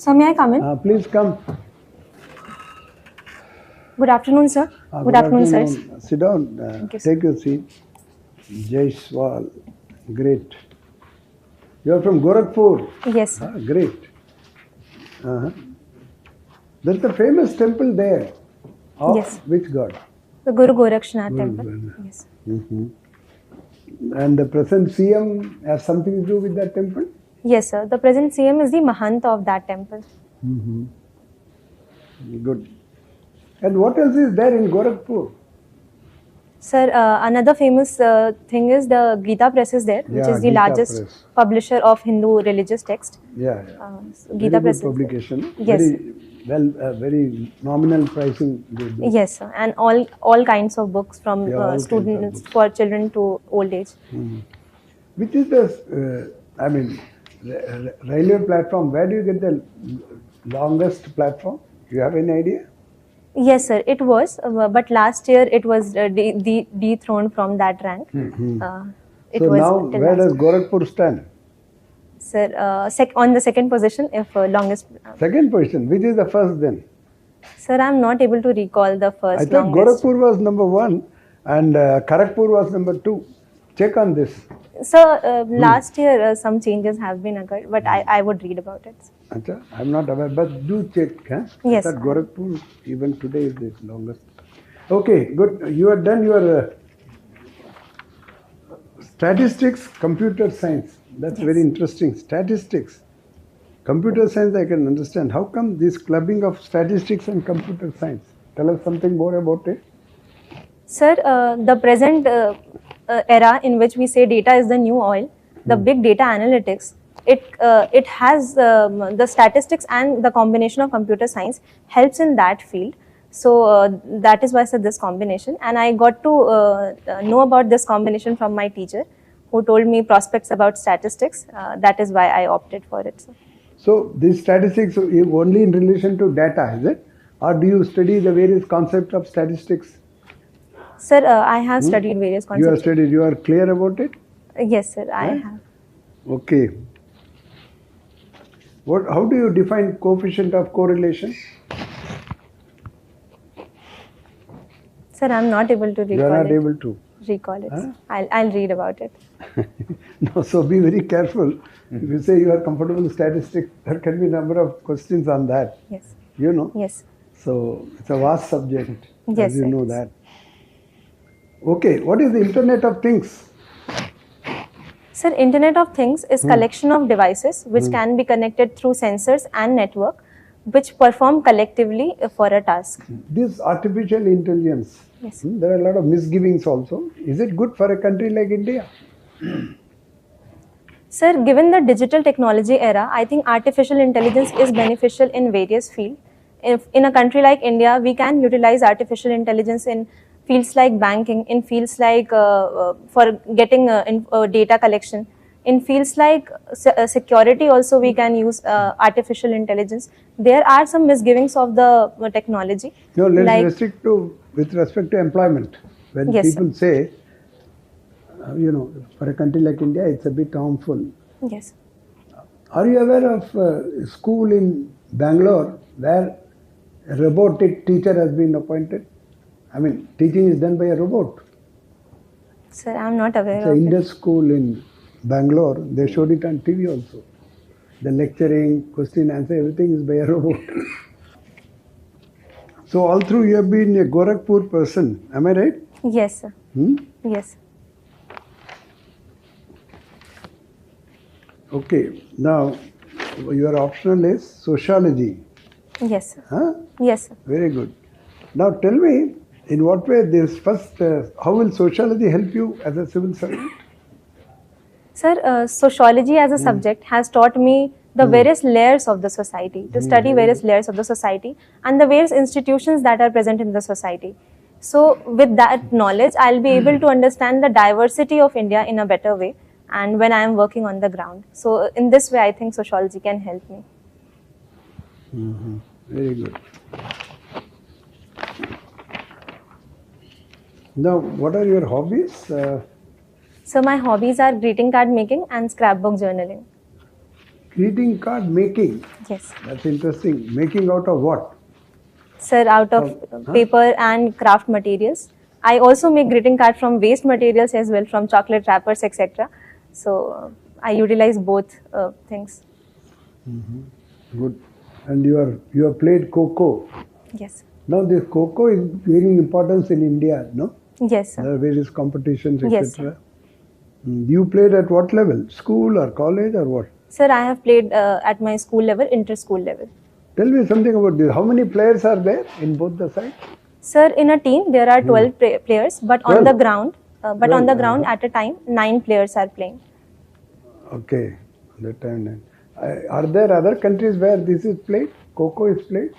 Sir, may I come in? Please come. Good afternoon, sir. Good afternoon, sirs. Sit down. Thank you, sir. Take your seat. Jaiswal. Great. You are from Gorakhpur. Yes, sir. Great. There's a famous temple there. Of Yes. which god? The Guru Gorakshnath Guru temple. Gorakshnath. Yes. And the present CM has something to do with that temple? Yes, sir. The present CM is the Mahant of that temple. Good. And what else is there in Gorakhpur? Sir, another famous thing is the Gita Press is there, which Yeah, is the Gita largest Press. publisher of Hindu religious text. Yeah. So Very Gita good Press is there. publication. Yes. Very well, very nominal pricing. They do. Yes, sir. And all kinds of books from Yeah, all kinds of students books. for children to old age. Which is the, railway platform? Where do you get the longest platform? Do you have any idea? Yes, sir. It was, but last year it was dethroned from that rank. It So was now, till where last does Gorakhpur stand? Sir, on the second position, if longest. Second position. Which is the first then? Sir, I am not able to recall the I first thought longest. Gorakhpur was number 1 and Kharagpur was number 2. Check on this. Sir, last year some changes have been occurred, but I would read about it. Acha, I'm not aware, but do check. Huh? Yes, I thought sir. Gorakhpur even today is the longest. Okay, good. You have done your statistics, computer science. That's Yes. very interesting. Statistics. Computer science I can understand. How come this clubbing of statistics and computer science? Tell us something more about it. Sir, the present era in which we say data is the new oil, the big data analytics, it has the statistics and the combination of computer science helps in that field. So that is why I said this combination, and I got to know about this combination from my teacher, who told me prospects about statistics. That is why I opted for it, sir. So these statistics are only in relation to data, is it? Or do you study the various concepts of statistics? Sir, I have studied various You have concepts. studied, you are clear about it? Yes, sir, I have. Okay. How do you define coefficient of correlation? Sir, I am not able to You are recall not it. able to. Recall it. Huh? Sir. I'll read about it. No, so be very careful. If you say you are comfortable with statistics, there can be a number of questions on that. Yes. You know. Yes. So it's a vast subject. Yes, as you sir, know yes. that. Okay, what is the Internet of Things? Sir, Internet of Things is collection of devices which can be connected through sensors and network, which perform collectively for a task. This artificial intelligence, Yes. there are a lot of misgivings also. Is it good for a country like India? Sir, given the digital technology era, I think artificial intelligence is beneficial in various fields. If in a country like India, we can utilize artificial intelligence in fields like banking, in fields like for getting data collection, in fields like security also we can use artificial intelligence. There are some misgivings of the technology. No, let's like, restrict to with respect to employment. When Yes, people say, for a country like India, it's a bit harmful. Yes. Are you aware of a school in Bangalore where a robotic teacher has been appointed? I mean, teaching is done by a robot. Sir, I am not aware It's of an it. Indus school in Bangalore. They showed it on TV also. The lecturing, question, answer, everything is by a robot. So all through you have been a Gorakhpur person. Am I right? Yes, sir. Yes. Okay. Now, your optional is sociology. Yes, sir. Huh? Yes, sir. Very good. Now tell me, in what way this first, how will sociology help you as a civil servant? Sir, sociology as a subject has taught me the various layers of the society, to study various layers of the society and the various institutions that are present in the society. So with that knowledge, I'll be able to understand the diversity of India in a better way, and when I am working on the ground. So in this way, I think sociology can help me. Very good. Now, what are your hobbies? So my hobbies are greeting card making and scrapbook journaling. Greeting card making. Yes. That's interesting. Making out of what? Sir, out of paper and craft materials. I also make greeting card from waste materials as well, from chocolate wrappers, etc. So I utilize both things. Good. And you have played Coco. Yes. Now this Coco is gaining importance in India, no? Yes, sir. There are various competitions, Yes, etc. You played at what level? School or college or what? Sir, I have played at my school level, inter-school level. Tell me something about this. How many players are there in both the sides? Sir, in a team there are 12 players, but on 12? the ground, at a time, 9 players are playing. Okay, that time then. Are there other countries where this is played? Coco is played?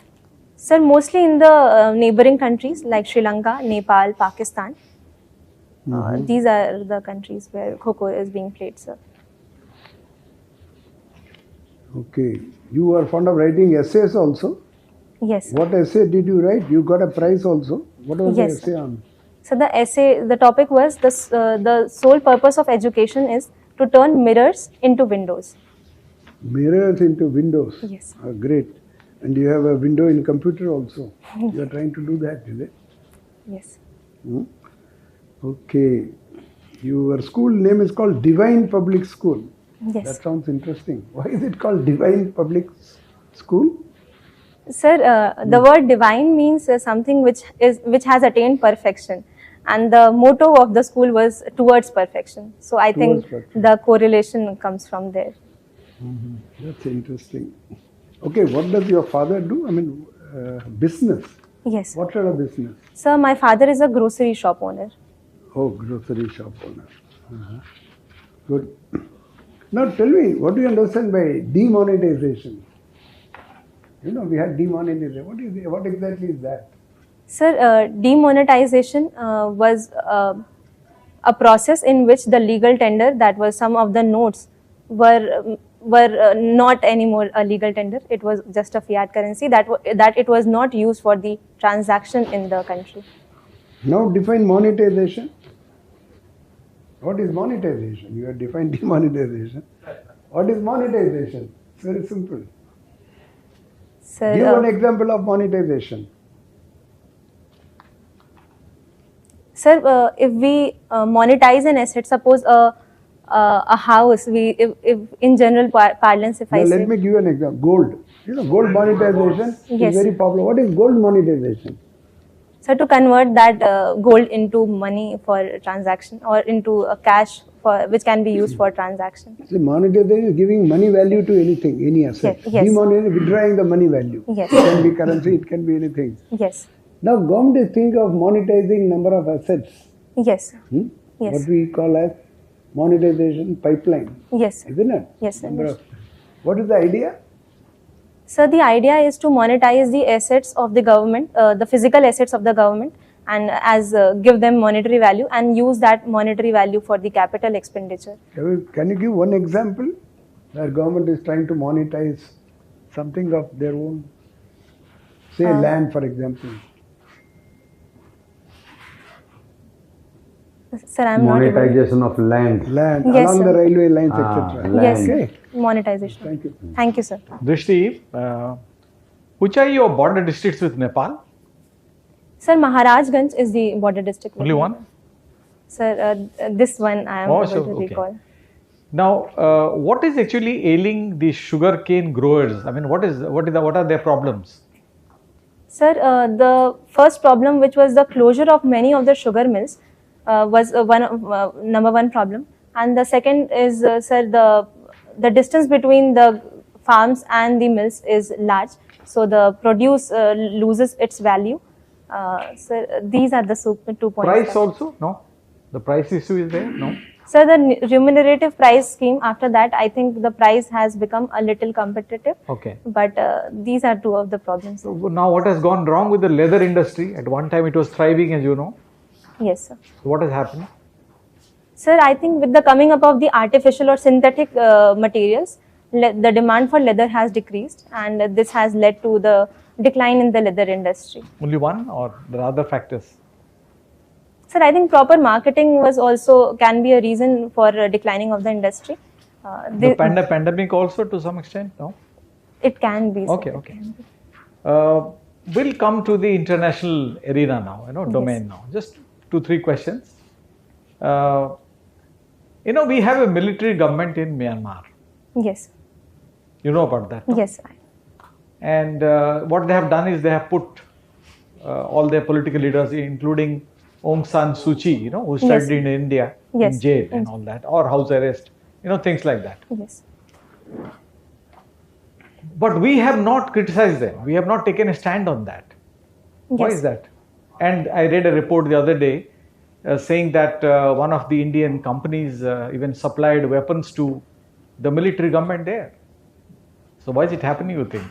Sir, mostly in the neighboring countries like Sri Lanka, Nepal, Pakistan. These are the countries where Coco is being played, sir. Okay. You are fond of writing essays also? Yes. What essay did you write? You got a prize also. What was Yes, the essay on? So the topic was the sole purpose of education is to turn mirrors into windows. Mirrors into windows. Yes. Great. And you have a window in computer also. You are trying to do that, is it? Yes. Okay. Your school name is called Divine Public School. Yes. That sounds interesting. Why is it called Divine Public School? Sir, the word divine means something which has attained perfection, and the motto of the school was towards perfection. So I think the correlation comes from there. That's interesting. Okay, what does your father do? I mean, business. Yes. What sort of business? Sir, my father is a grocery shop owner. Oh, grocery shop owner. Good. Now tell me, what do you understand by demonetization? You know, we had demonetization. What exactly is that? Sir, demonetization was a process in which the legal tender, that was some of the notes, were not anymore a legal tender. It was just a fiat currency that it was not used for the transaction in the country. Now define monetization. What is monetization? You have defined demonetization. What is monetization? It's very simple. Sir, Give one example of monetization. Sir, if we monetize an asset, suppose a house, if in general parlance, if I say. Let me give you an example. Gold. You know, gold monetization Yes. is very popular. What is gold monetization? So to convert that gold into money for transaction, or into a cash which can be used for transaction. See, monetization is giving money value to anything, any asset. Yes. Demonetization is withdrawing the money value. Yes. It can be currency, it can be anything. Yes. Now government is thinking of monetizing number of assets. Yes. Yes. What we call as monetization pipeline. Yes. Isn't it? Yes, sir. What is the idea? So the idea is to monetize the assets of the government, the physical assets of the government, and give them monetary value, and use that monetary value for the capital expenditure. Can you give one example where government is trying to monetize something of their own? Say land, for example. Sir, I am not able. Monetization of land. Land, Yes, along sir. the railway lines, etc. land. Yes, Okay. monetization. Thank you. Thank you, sir. Drishti, which are your border districts with Nepal? Sir, Maharajganj is the border district. Only one? Sir, this one I am able to okay. recall. Now, what is actually ailing the sugarcane growers? I mean, what are their problems? Sir, the first problem, which was the closure of many of the sugar mills, was number one problem, and the second is, sir, the distance between the farms and the mills is large, so the produce loses its value. Sir, these are the 2 points. Price also? No? The price issue is there? No? Sir, the remunerative price scheme, after that, I think the price has become a little competitive. Okay. But these are two of the problems. So now what has gone wrong with the leather industry? At one time it was thriving, as you know. Yes, sir. So what has happened? Sir, I think with the coming up of the artificial or synthetic materials, the demand for leather has decreased, and this has led to the decline in the leather industry. Only one, or there are other factors? Sir, I think proper marketing was also can be a reason for declining of the industry. The pandemic also to some extent, no? It can be. Okay, sir, okay. It can be. We'll come to the international arena now, domain Yes. now. Just 2-3 questions. We have a military government in Myanmar. Yes. You know about that, no? Yes. And what they have done is they have put all their political leaders, including Aung San Suu Kyi, who studied in India, Yes. in jail and all that, or house arrest, things like that. Yes. But we have not criticized them. We have not taken a stand on that. Why Yes. is that? And I read a report the other day saying that one of the Indian companies even supplied weapons to the military government there. So why is it happening, you think?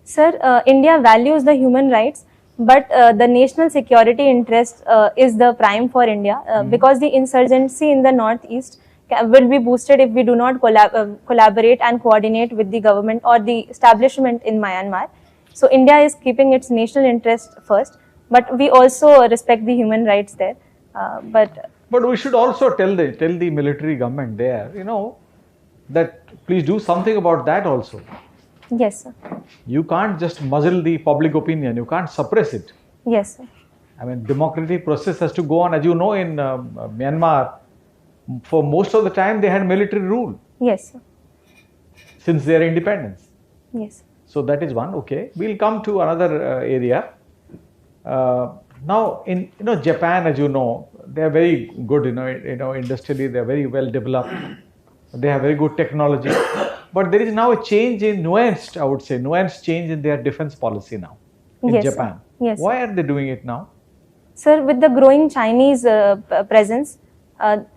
Sir, India values the human rights, but the national security interest is the prime for India because the insurgency in the northeast will be boosted if we do not collaborate and coordinate with the government or the establishment in Myanmar. So India is keeping its national interest first, but we also respect the human rights there. But we should also tell the military government there, that please do something about that also. yes, sir. You can't just muzzle the public opinion. You can't suppress it. Yes, sir. I mean, democratic process has to go on. As you know, in Myanmar, for most of the time, they had military rule. Yes, sir. Since their independence. Yes. So that is one. Okay, we'll come to another area. Now, in Japan, as you know, they are very good. Industrially, they are very well developed. They have very good technology. But there is now a change in nuanced change in their defense policy now in Yes, Japan. sir. Yes. Why are they doing it now? Sir, with the growing Chinese presence,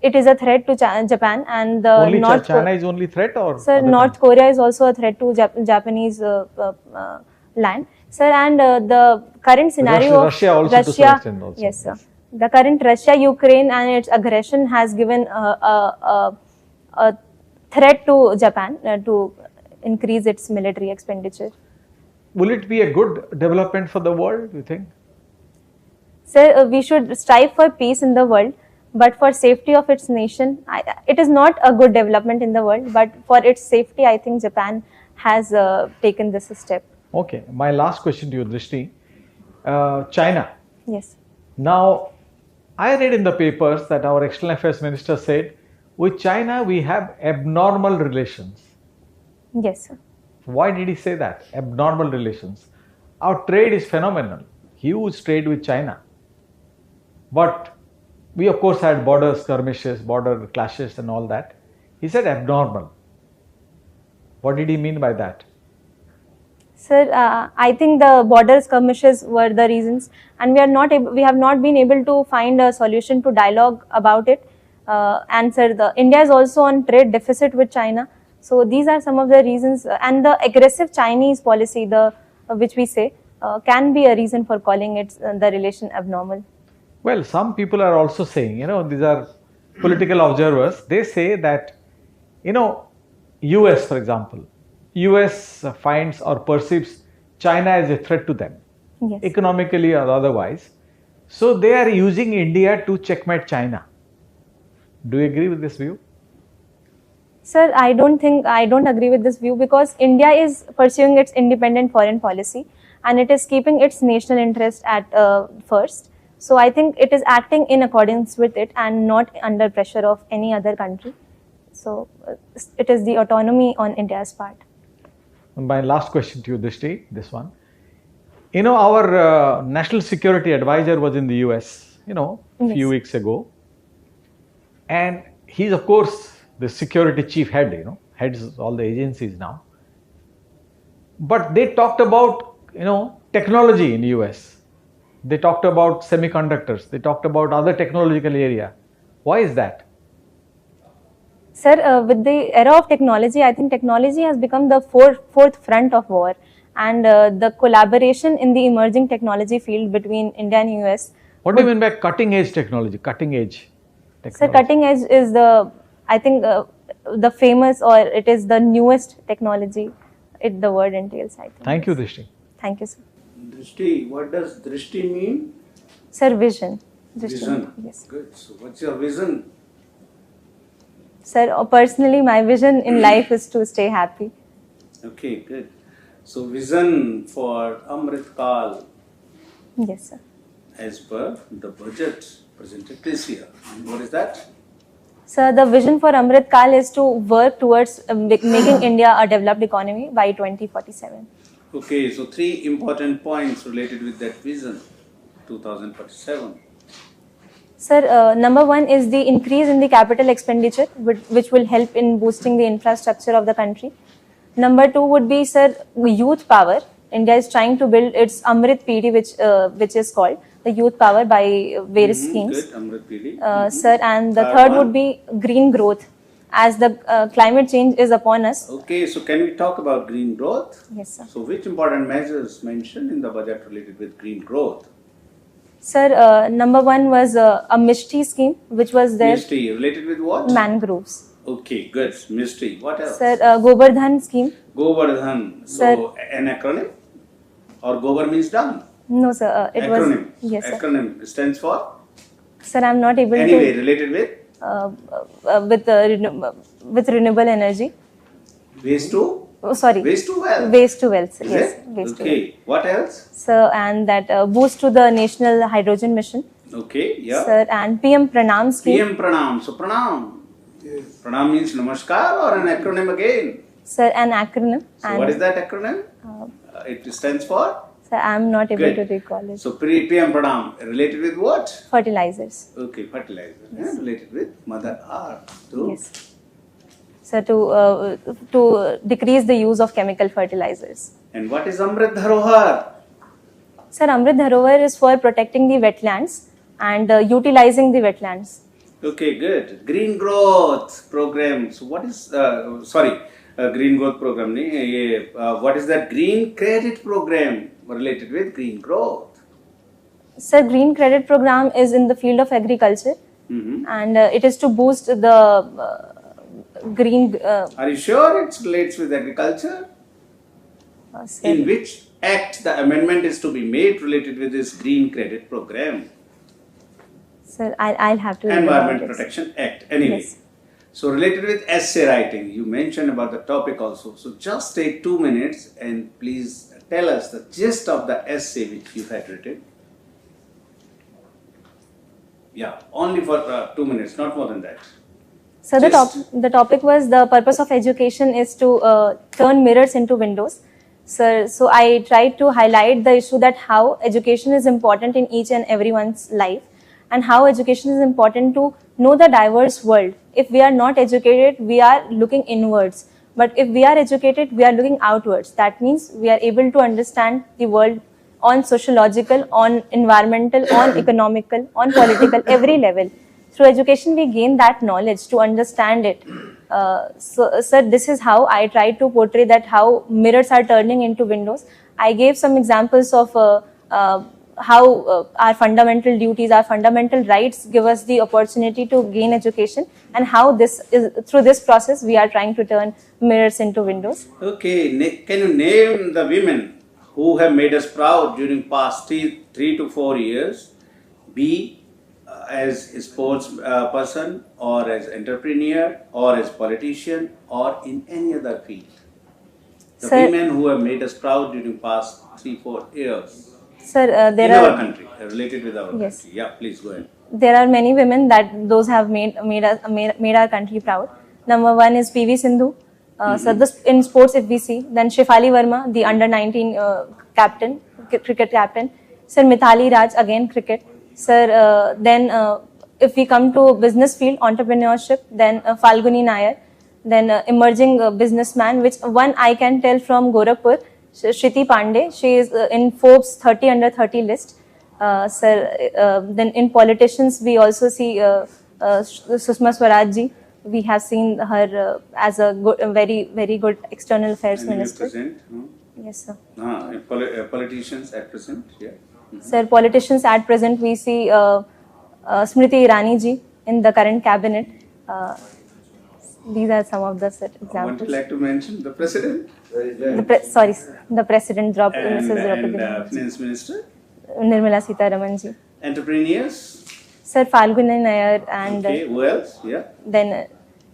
it is a threat to Japan and the Only North China is only threat, or Sir, other North countries? Korea is also a threat to Japanese land. Sir, and the current scenario Russia of also to some extent also. Yes, sir. The current Russia-Ukraine and its aggression has given a threat to Japan to increase its military expenditure. Will it be a good development for the world, you think? Sir, we should strive for peace in the world, but for safety of its nation, it is not a good development in the world, but for its safety, I think Japan has taken this step. Okay, my last question to you, Drishti. China. Yes. Now, I read in the papers that our External Affairs Minister said, with China we have abnormal relations. Yes, sir. Why did he say that? Abnormal relations. Our trade is phenomenal. Huge trade with China. But we of course had border skirmishes, border clashes and all that. He said abnormal. What did he mean by that? Sir, I think the border skirmishes were the reasons, and we have not been able to find a solution to dialogue about it. And sir, India is also on trade deficit with China. So these are some of the reasons, and the aggressive Chinese policy, which we say, can be a reason for calling it the relation abnormal. Well, some people are also saying, these are political observers. They say that, US, for example, US finds or perceives China as a threat to them, Yes. economically or otherwise. So they are using India to checkmate China. Do you agree with this view? Sir, I don't agree with this view, because India is pursuing its independent foreign policy and it is keeping its national interest at first. So I think it is acting in accordance with it and not under pressure of any other country. So it is the autonomy on India's part. My last question to you, Drishti, this one. Our national security advisor was in the US, a few weeks ago. And he's of course the security chief head, heads all the agencies now. But they talked about, technology in the US. They talked about semiconductors. They talked about other technological area. Why is that? Sir, with the era of technology, I think technology has become the fourth front of war, and the collaboration in the emerging technology field between India and US. What do you mean by cutting edge technology? Cutting edge technology. Sir, cutting edge is the famous, or it is the newest technology. The word entails, I think. Thank you, Drishti. Thank you, sir. Drishti, what does Drishti mean? Sir, vision. Vision. Yes. Good. So what's your vision? Sir, personally, my vision in life is to stay happy. Okay, good. So vision for Amrit Kal Yes, sir. as per the budget presented this year. And what is that? So the vision for Amrit Kal is to work towards making India a developed economy by 2047. Okay, so 3 important points related with that vision 2047. Sir, number one is the increase in the capital expenditure, which will help in boosting the infrastructure of the country. Number two would be, sir, youth power. India is trying to build its Amrit PD, which is called the youth power by various schemes. Good, Amrit PD. Sir, and the Third third one? would be green growth, as the climate change is upon us. Okay, so can we talk about green growth? Yes, sir. So which important measures mentioned in the budget related with green growth? Sir, number one was a Mishti scheme, which was there. Mystery related with what? Mangroves. Okay, good. Mystery. What else? Sir, Gobardhan scheme. Govardhan. So Sir. an acronym? Or Gobar means dung? No, sir. It Acronym. was. Yes, sir. Acronym stands for? Sir, I'm not able Anyway, to. related with? With renewable energy. Waste to? Oh, sorry. Waste to wealth. Waste to wealth. Is Yes. it? Waste to wealth. Okay. What else? Sir, and that boost to the national hydrogen mission. Okay, yeah. Sir, and PM Pranam scheme. PM Pranam. So Pranam. Pranam means Namaskar or an acronym again? Sir, an acronym. So and what is that acronym? It stands for? Sir, I'm not able Good. to recall it. So PM Pranam related with what? Fertilizers. Okay, fertilizer. Yeah, related with Mother Earth. So, Yes. Sir, to decrease the use of chemical fertilizers. and what is Amrit Dharohar? Sir, Amrit Dharohar is for protecting the wetlands and utilizing the wetlands. Okay, good. Green growth program. So what is green growth program? What is that green credit program related with green growth? Sir, Green Credit Program is in the field of agriculture, and it is to boost the green. Are you sure it relates with agriculture? Sir, In which act the amendment is to be made related with this green credit program? sir, I'll have to. read Environment about it. Protection Act. Anyway, Yes. so related with essay writing, you mentioned about the topic also. So just take 2 minutes and please tell us the gist of the essay which you had written. Yeah, only for 2 minutes, not more than that. So Just- the topic was the purpose of education is to turn mirrors into windows. So I tried to highlight the issue that how education is important in each and everyone's life, and how education is important to know the diverse world. If we are not educated, we are looking inwards. But if we are educated, we are looking outwards. That means we are able to understand the world on sociological, on environmental, on economical, on political, every level. Through education, we gain that knowledge to understand it. So, sir, this is how I try to portray that how mirrors are turning into windows. I gave some examples of how our fundamental duties, our fundamental rights give us the opportunity to gain education, and how this is through this process we are trying to turn mirrors into windows. Okay, can you name the women who have made us proud during past 3 to 4 years? Be as a sports person, or as entrepreneur, or as politician, or in any other field. The Sir- women who have made us proud during past 3-4 years Sir, there in are our country, related with our Yes. country. Yeah, please go ahead. there are many women that those have made our country proud. Number one is PV Sindhu. So in sports, if we see, then Shefali Verma, the under-19 captain, cricket captain. Sir, Mithali Raj, again cricket. Sir, then if we come to business field, entrepreneurship, then Falguni Nayar, then emerging businessman, which one I can tell from Gorakhpur, Shriti Pandey. She is in Forbes 30 under 30 list. Sir, then in politicians, we also see Sushma Swaraj ji. We have seen her as a very, very good external affairs And you minister. present? Yes, sir. Politicians at present, yeah. Sir, politicians at present, we see Smriti Irani ji in the current cabinet. These are some of the Would you examples. like to mention the president The president, and, Mrs. Draupadi and Murmu ji. finance minister, Nirmala Sitharaman ji. entrepreneurs? Sir, Falguni Nayar, and Okay, who else? Yeah. then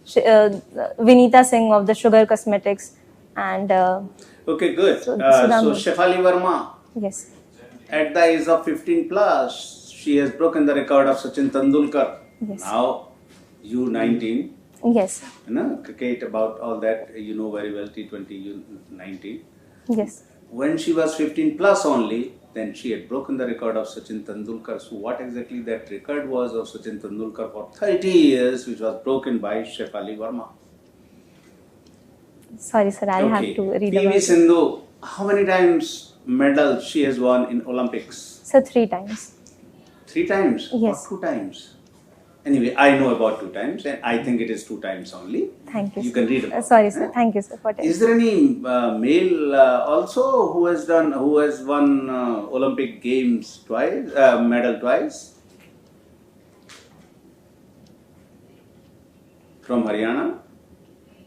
Vinita Singh of the Sugar Cosmetics, and Okay, good. So Sudham. Shefali Verma, Yes. at the age of 15 plus, she has broken the record of Sachin Tendulkar. Yes. Now, you 19, Yes. you know, cricket, about all that, you know very well, T20, you 19. Yes. When she was 15 plus only, then she had broken the record of Sachin Tendulkar. So what exactly that record was of Sachin Tendulkar for 30 years, which was broken by Shefali Verma. Sorry, sir. I'll have to read PV about it. Sindhu, how many times medals she has won in Olympics? Sir, 3 times. 3 times? Yes. Or 2 times? Anyway, I know about 2 times, and I think it is 2 times only. Thank you. You sir. can read about Sorry, it, sir. eh? Thank you, sir. For telling. Is there any male also who has won Olympic Games twice, medal twice? From Haryana?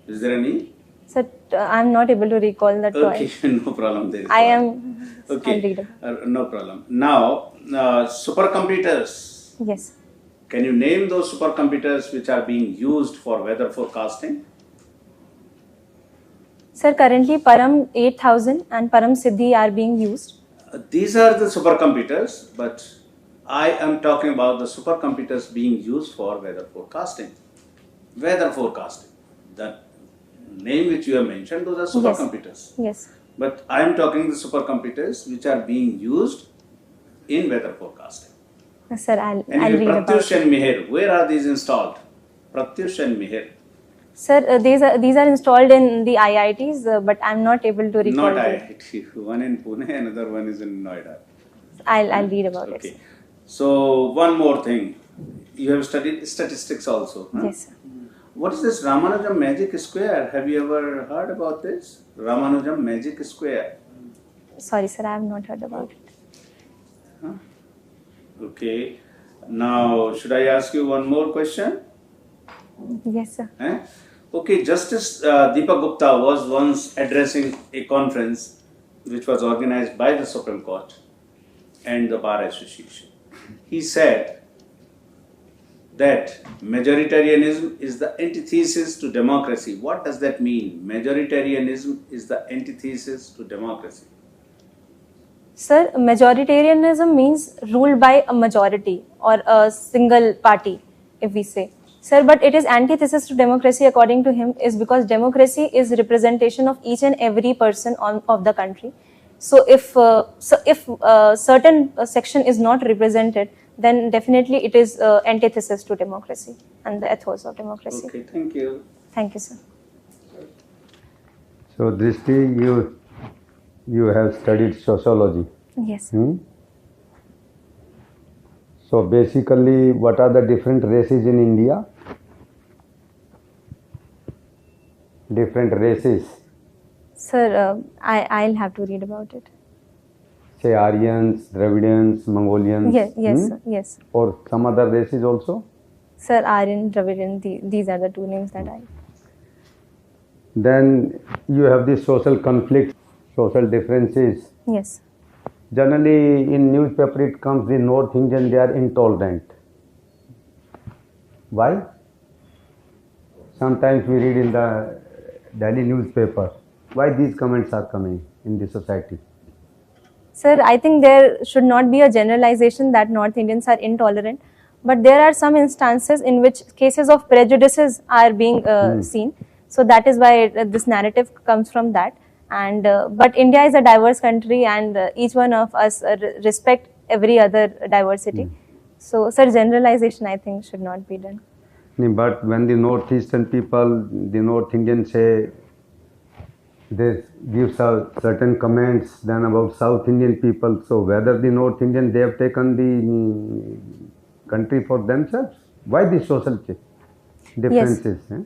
Is there any? Sir, I'm not able to recall the Okay, twice. no problem. There is I one. am. Okay, I'll read it. no problem. Now, supercomputers. Yes. Can you name those supercomputers which are being used for weather forecasting? Sir, currently Param 8000 and Param Siddhi are being used. These are the supercomputers, but I am talking about the supercomputers being used for weather forecasting. Weather forecasting. The name which you have mentioned, those are supercomputers. Yes. But I am talking the supercomputers which are being used in weather forecasting. Sir, I'll And read about Pratyush it. and Meher, where are these installed? Pratyush and Meher. Sir, these are installed in the IITs, but I'm not able to recall. Not the- IIT. One in Pune, another one is in Noida. I'll read about it. Okay. Sir. So one more thing. You have studied statistics also. Huh? Yes, sir. What is this Ramanujam magic square? Have you ever heard about this? Ramanujam magic square. Sorry, sir, I have not heard about it. Huh? Okay. Now, should I ask you one more question? Yes, sir. Eh? Okay, Justice Deepak Gupta was once addressing a conference which was organized by the Supreme Court and the Bar Association. He said that majoritarianism is the antithesis to democracy. What does that mean? Majoritarianism is the antithesis to democracy. Sir, majoritarianism means ruled by a majority or a single party, if we say. Sir, but it is antithesis to democracy according to him is because democracy is representation of each and every person of the country. So if certain section is not represented, then definitely it is antithesis to democracy and the ethos of democracy. Okay, thank you. Thank you, sir. So, Drishti, you have studied sociology. Yes, sir. So, basically, what are the different races in India? Different races. Sir, I'll have to read about it. Say Aryans, Dravidians, Mongolians. Yes, sir. Yes. Or some other races also? Sir, Aryan, Dravidian, these are the two names that I... Then you have the social conflicts, social differences. Yes. Generally, in newspaper it comes the North Indian, they are intolerant. Why? Sometimes we read in the daily newspaper. Why these comments are coming in the society? Sir, I think there should not be a generalization that North Indians are intolerant, but there are some instances in which cases of prejudices are being seen. So that is why this narrative comes from that. And but India is a diverse country, and each one of us respect every other diversity. So, sir, generalization I think should not be done. But when the northeastern people, the North Indians say, they give certain comments then about South Indian people. So whether the North Indian, they have taken the country for themselves. Why these social differences? Yes.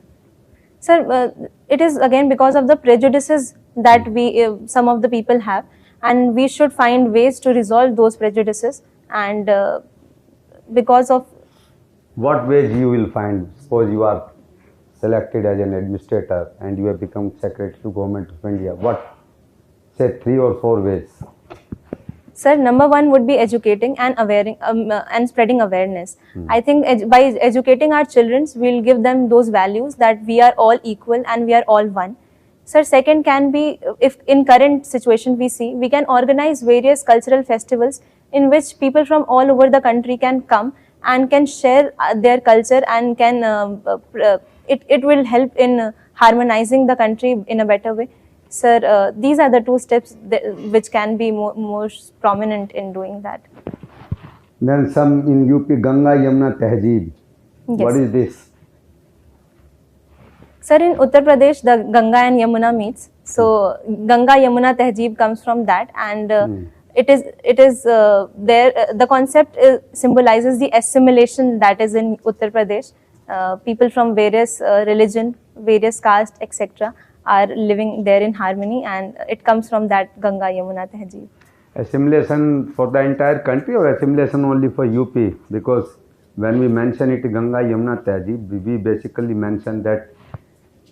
Sir, it is again because of the prejudices that some of the people have, and we should find ways to resolve those prejudices. And because of what ways you will find? Suppose you are selected as an administrator and you have become secretary to Government of India. What? Say 3 or 4 ways. Sir, number one would be educating and and spreading awareness. I think by educating our children, we'll give them those values that we are all equal and we are all one. Sir, second can be, if in current situation we see, we can organize various cultural festivals in which people from all over the country can come and can share their culture and can it will help in harmonizing the country in a better way. Sir, these are the two steps which can be most prominent in doing that. Then some in UP, Ganga Yamuna Tehzeeb. Yes. What is this? Sir, in Uttar Pradesh, the Ganga and Yamuna meets. So Ganga Yamuna Tehzeeb comes from that, and it is there. The concept symbolizes the assimilation that is in Uttar Pradesh. People from various religion, various caste, etc. are living there in harmony, and it comes from that Ganga Yamuna Tehzeeb. Assimilation for the entire country or assimilation only for UP? Because when we mention it Ganga Yamuna Tehzeeb, we basically mention that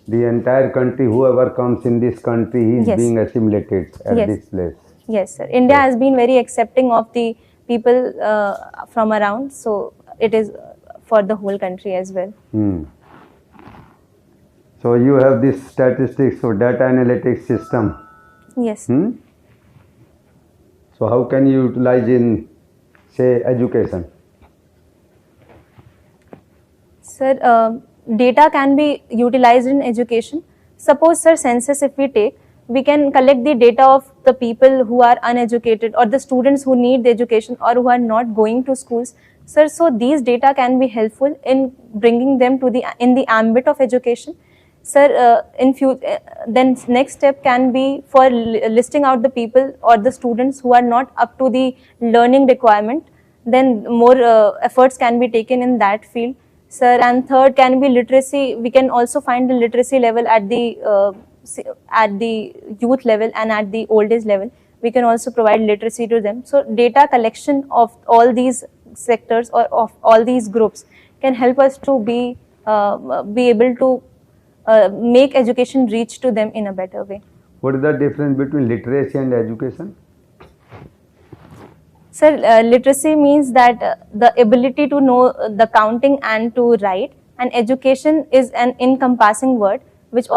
the entire country, whoever comes in this country, he is Yes. being assimilated at Yes. this place. Yes, sir. India has been very accepting of the people from around, so it is for the whole country as well. So you have this statistics or data analytics system. Yes. So how can you utilize in, say, education? Sir, data can be utilized in education. Suppose, sir, census if we take, we can collect the data of the people who are uneducated or the students who need the education or who are not going to schools. Sir, so these data can be helpful in bringing them to in the ambit of education. Sir, then next step can be for listing out the people or the students who are not up to the learning requirement. Then more efforts can be taken in that field. Sir, and third can be literacy. We can also find the literacy level at the youth level and at the old age level. We can also provide literacy to them. So data collection of all these sectors or of all these groups can help us to be able to make education reach to them in a better way. What is the difference between literacy and education? Sir, literacy means that the ability to know the counting and to write, and education is an encompassing word which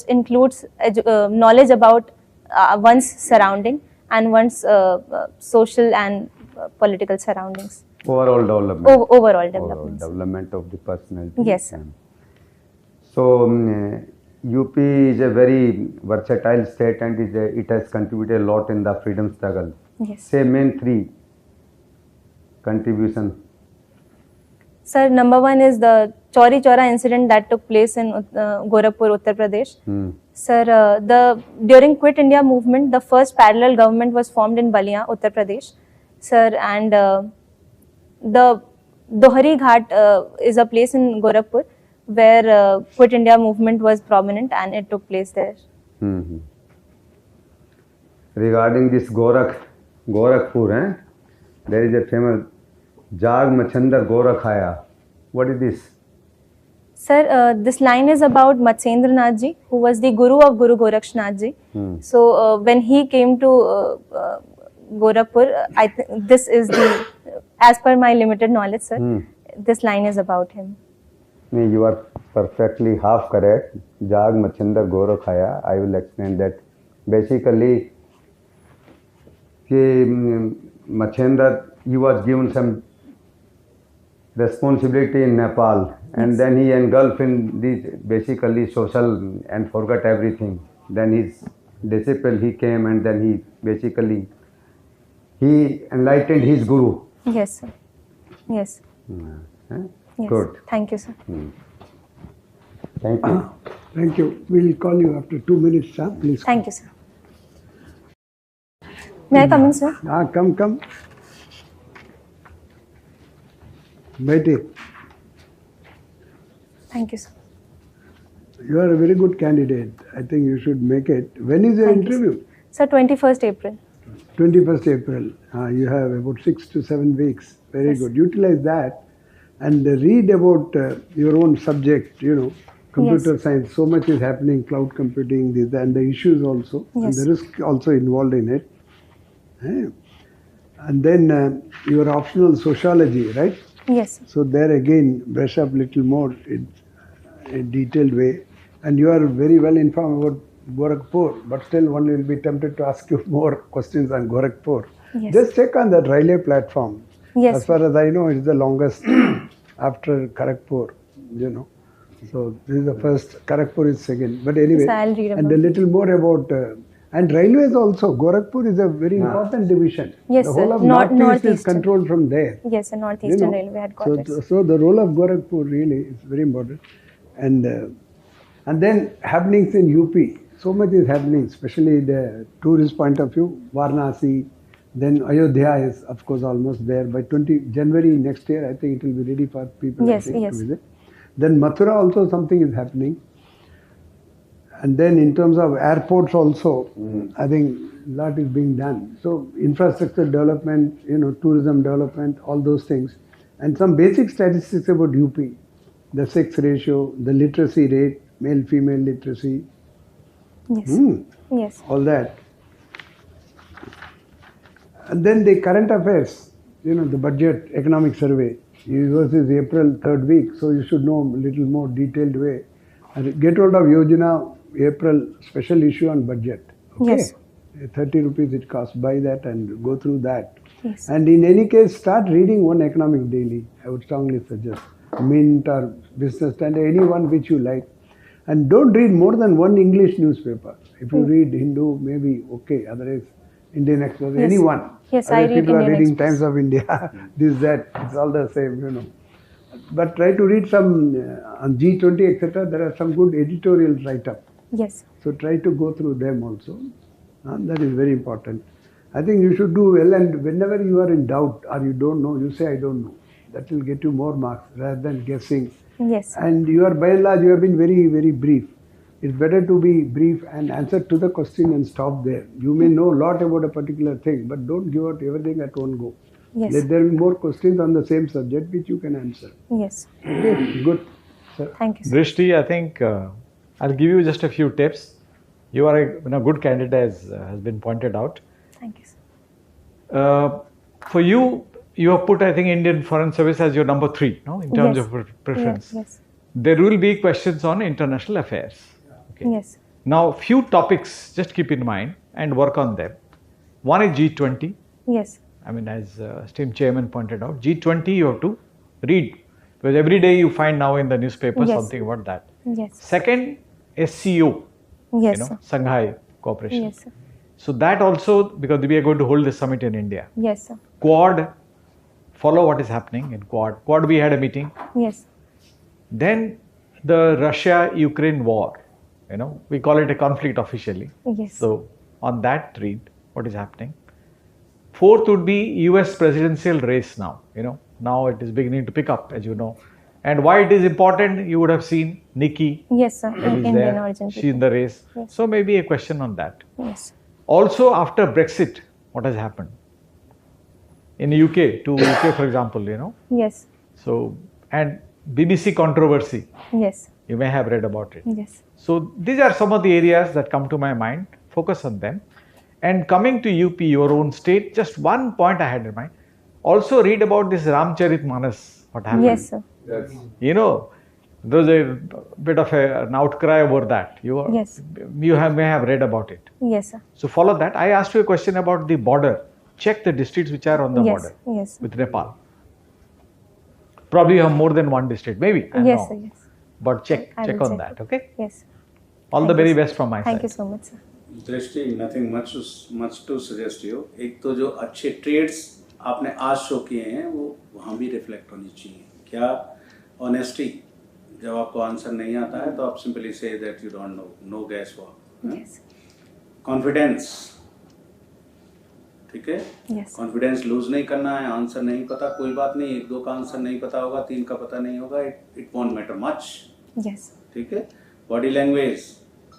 includes knowledge about one's surrounding and one's social and political surroundings. Overall development. Overall development. Development of the personality. Yes, sir. So UP is a very versatile state and it has contributed a lot in the freedom struggle. Yes. Say main three contribution. Sir, number one is the Chauri Chaura incident that took place in Gorakhpur, Uttar Pradesh. Sir, during Quit India movement, the first parallel government was formed in Balia, Uttar Pradesh. Sir, and the Dohari Ghat is a place in Gorakhpur where Quit India movement was prominent and it took place there. Regarding this Gorakhpur, there is a famous Jag Machandar Gorakhaya. What is this? Sir, this line is about Matsendra Nath ji, who was the guru of Guru Gorakshnath ji. So when he came to Gorakhpur, this is the, as per my limited knowledge, sir, this line is about him. You are perfectly half correct. Jag Machandar Gorakhaya. I will explain that. Basically, Machandar, he was given some responsibility in Nepal, and then he engulfed in this basically social and forgot everything. Then his disciple, he came and then he basically he enlightened his guru. Yes, sir. Yes. Yes. Good. Thank you, sir. Thank you. Thank you. We'll call you after 2 minutes, sir. Please. Thank you, sir. May I come in, sir? Come. Baiti, Thank you, sir. you are a very good candidate. I think you should make it. When is your Thank you, interview? Sir, 21st April. 21st April. You have about 6 to 7 weeks. Very Yes. good. Utilize that and read about your own subject, computer science. So much is happening, cloud computing, and the issues also, and Yes. the risk also involved in it. And then your optional sociology, right? Yes, sir. So there again, brush up little more in a detailed way. And you are very well informed about Gorakhpur, but still one will be tempted to ask you more questions on Gorakhpur. Yes. Just check on that railway platform. Yes, As far as I know, it's the longest after Kharagpur, you know. So this is the first, Kharagpur is second. But anyway, Yes, I'll read and about a it. little more about, and railways also, Gorakhpur is a very important division. Yes, The whole sir. of Northeast is Northeastern. controlled from there. Yes, sir. Northeastern You know, Railway headquarters. so the role of Gorakhpur really is very important, and then happenings in UP. So much is happening, especially the tourist point of view. Varanasi, then Ayodhya is of course almost there. By 20 January next year, I think it will be ready for people Yes, I think, yes. to visit. Then Mathura also something is happening. And then in terms of airports also, I think a lot is being done. So infrastructure development, you know, tourism development, all those things. And some basic statistics about UP, the sex ratio, the literacy rate, male-female literacy, Yes. Yes. all that. And then the current affairs, you know, the budget economic survey. Yours is April 3rd week, so you should know a little more detailed way. And get hold of Yojana April special issue on budget. Okay? Yes. 30 rupees it costs. Buy that and go through that. Yes. And in any case, start reading one economic daily. I would strongly suggest Mint or Business Standard, any one which you like. And don't read more than one English newspaper. If you read Hindu, maybe okay. Otherwise, Indian Express, Yes. anyone. Yes, I Otherwise, read people are Indian reading Express. Times of India, this, that. It's all the same, you know. But try to read some on G20, etc. There are some good editorial write-up. Yes. So try to go through them also. That is very important. I think you should do well, and whenever you are in doubt or you don't know, you say I don't know. That will get you more marks rather than guessing. Yes. And you are by and large, you have been very, very brief. It's better to be brief and answer to the question and stop there. You may know a lot about a particular thing, but don't give out everything at one go. Yes. Let there be more questions on the same subject which you can answer. Yes. Okay, good. Sir. Thank you, sir. Drishti, I think I'll give you just a few tips. You are a good candidate, as has been pointed out. Thank you, sir. For you, you have put, I think, Indian Foreign Service as your number 3, no, in terms Yes. of preference. Yes. There will be questions on international affairs. Okay. Yes. Now, few topics, just keep in mind and work on them. One is G20. Yes. I mean, as esteemed chairman pointed out, G20 you have to read, because every day you find now in the newspaper Yes. something about that. Yes. Second, SCO, Yes, you know, sir. Shanghai Cooperation. Yes, sir. So that also, because we are going to hold the summit in India. Yes, sir. Quad, follow what is happening in Quad. Quad, we had a meeting. Yes. Then the Russia-Ukraine war, you know, we call it a conflict officially. Yes. So on that, read what is happening. Fourth would be US presidential race now, you know, now it is beginning to pick up, as you know. And why it is important, you would have seen Nikki Yes, sir. is Indian there, origin. she's in the race. Yes. So maybe a question on that. Yes. Also after Brexit, what has happened? In UK, to UK for example, you know. Yes. So, and BBC controversy, Yes. you may have read about it. Yes. So these are some of the areas that come to my mind, focus on them. And coming to UP, your own state, just one point I had in mind. Also read about this Ramcharitmanas, what happened. Yes, sir. You know, there was a bit of an outcry over that. Yes. You may have read about it. Yes, sir. So follow that. I asked you a question about the border. Check the districts which are on the Yes. border Yes. with Nepal. Probably you have more than one district, maybe. I don't Yes, know. sir. Yes. But check I will on check. that, okay? Yes. All the Thank very you, sir. best from my Thank side. you so much, sir. Drishti nothing much to suggest you. एक तो जो अच्छे trades आपने आज show किए हैं वो वहाँ भी रिफ्लेक्ट होनी चाहिए. क्या ऑनेस्टी, जब आपको आंसर नहीं आता है तो आप simply say that you don't know, no guess work. Yes. Confidence, ठीक है. Yes. कॉन्फिडेंस लूज नहीं करना है. आंसर नहीं पता, कोई बात नहीं. 1-2 का आंसर नहीं पता होगा, 3 का पता नहीं होगा, it won't matter much. Yes. ठीक है. Body language,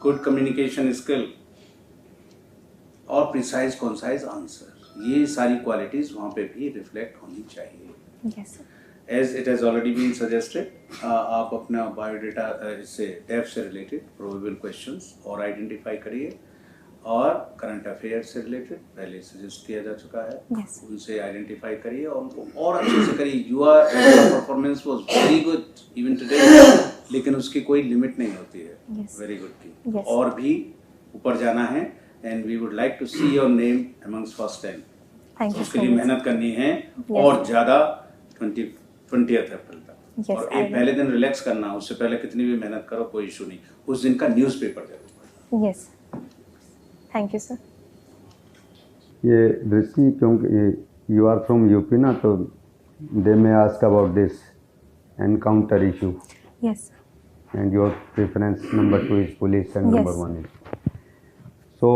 good communication skill और प्रिसाइज कॉन्साइज आंसर, ये सारी क्वालिटीज वहाँ पे भी रिफ्लेक्ट होनी चाहिए. Yes, sir. As it has already been suggested, आप अपना बायोडेटा इससे डेप्थ से रिलेटेड प्रोबेबल क्वेश्चंस और आइडेंटिफाई करिए. और करंट अफेयर से रिलेटेड पहले सजेस्ट किया जा चुका है। Yes. उनसे आइडेंटिफाई करिए और उनको और अच्छे से करिए। Your performance was very good even today, लेकिन उसकी कोई लिमिट नहीं होती है। Yes. वेरी गुड की Yes. और भी ऊपर जाना है and we would like to see your name amongst first 10। Thank you उसके so लिए much. मेहनत करनी है Yes. और ज़्यादा 20th अप्रैल तक। Yes, और I एक will. पहले दिन रिलैक्स करना, उससे पहले कितनी भी मेहनत करो कोई इशू नहीं। उस दिन का न्यूज़पेपर जरूर। Yes. Thank you, sir. ये दृष्टि, क्योंकि यू आर फ्रॉम यूपी ना, तो they may ask about this encounter issue Yes. and your preference number 2 is police and number Yes. 1 is. So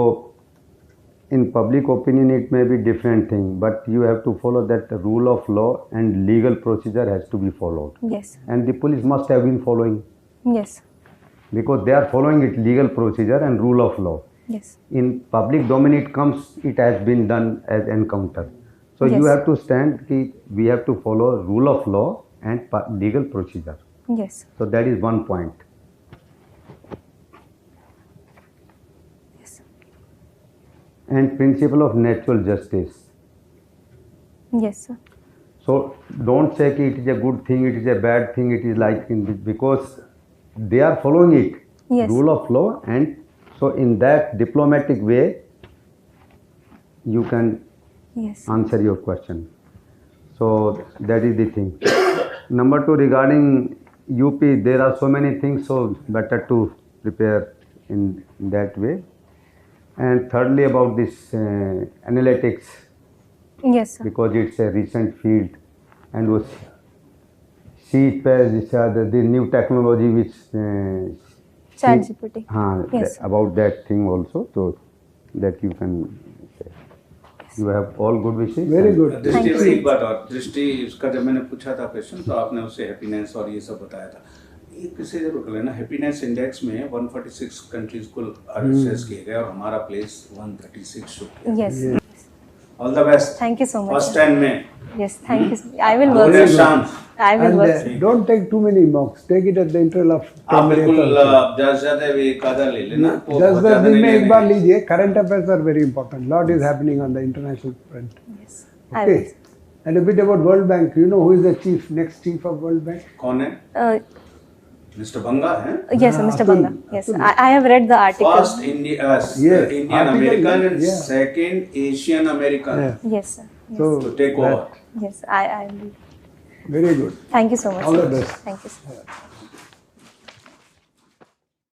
in public opinion it may be different thing, but you have to follow that rule of law and legal procedure has to be followed, Yes. and the police must have been following, Yes. because they are following it legal procedure and rule of law. Yes. In public domain it comes, it has been done as encounter, so Yes. you have to stand ki we have to follow rule of law and legal procedure. Yes. So that is one point. Yes. And principle of natural justice. Yes, sir. So don't say कि it is a good thing, it is a bad thing, it is like in this, because they are following it, Yes. rule of law, and so in that diplomatic way you can Yes. answer your question. So that is the thing. Number 2, regarding UP, there are so many things, so better to prepare in that way. And thirdly, about this analytics, Yes, sir. because it's a recent field, and was see the new technology which ChatGPT. Yes. about that thing also, so that you can say. You have all good wishes. Very good. दृष्टि Thank से you. एक बात और, दृष्टि उसका जब मैंने पूछा था क्वेश्चन तो आपने उसे हैप्पीनेस और ये सब बताया था। एक किसी जरूर कर लेना, हैप्पीनेस इंडेक्स में 146 कंट्रीज को असेस किए गए और हमारा प्लेस 136 शो किया। Yes. All the best. Thank you so much, first sir. 10 में Yes. Thank you. I will Good work. शाम। I will And work. don't take too many mocks. Take it at the interval of 10 आप बिल्कुल minutes. also. ज्यादा भी एक आधा ले लेना, वो 10 बहुत ज्यादा दिन नहीं में एक लेना बार है। लीजिए. Current affairs are very important. Lot is happening on the international front. Yes. I will. Okay. And a bit about World Bank. You know who is the next chief of World Bank? कौन है? Uh, mister बंगा है? yes, sir, Mr. Atul. Banga. Yes, I have read the article. First Indian Article, American and yeah. Second Asian American Yeah. Yes, sir. Yes. So to take over. Yes, I will. very good. Thank you so much. All sir. the best. Thank you, sir.